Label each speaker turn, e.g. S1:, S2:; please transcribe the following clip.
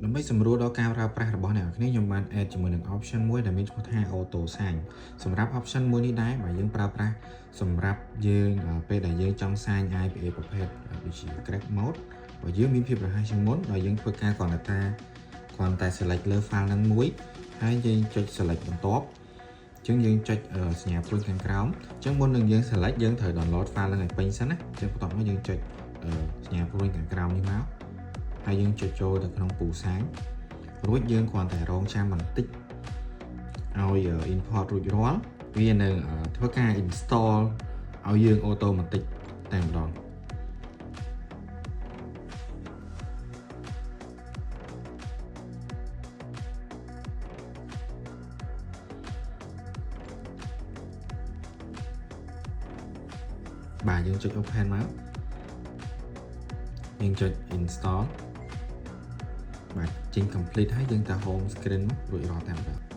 S1: ដើម្បីសម្រួលដល់ការប្រើប្រាស់របស់អ្នកគ្នាខ្ញុំបាន add ជាមួយនឹង option មួយដែលមានឈ្មោះថា auto sign សម្រាប់ option មួយនេះដែរបើយើងប្រើប្រាស់សម្រាប់យើងពេលដែលយើងចង់ sign IPA ប្រភេទដូចជា crack mode បើយើងមានភាពរហ័សជាងមុនដល់យើងធ្វើការគ្រាន់តែ select លើ file ហ្នឹងមួយហើយយើងចុច select បន្ទាប់អញ្ចឹងយើងចុចសញ្ញាព្រួយខាងក្រោមអញ្ចឹងមុននឹងយើង select យើងត្រូវ download file ហ្នឹងឲ្យពេញសិនណាអញ្ចឹងបន្ទាប់មកយើងចុចសញ្ញាព្រួយខាងក្រោមនេះមកហើយយើងចុចចូលទៅក្នុងពូសាញរួចយើងគ្រាន់តែរងចាំបន្តិចឲ្យ import រួចរាល់វានឹងធ្វើការ install ឲ្យយើង automatic តែម្ដងបាទយើងចុច open មកយើងចុច install បាទចេញ complete ហើយយើងទៅ home screen មករួចរាល់តែម្ដង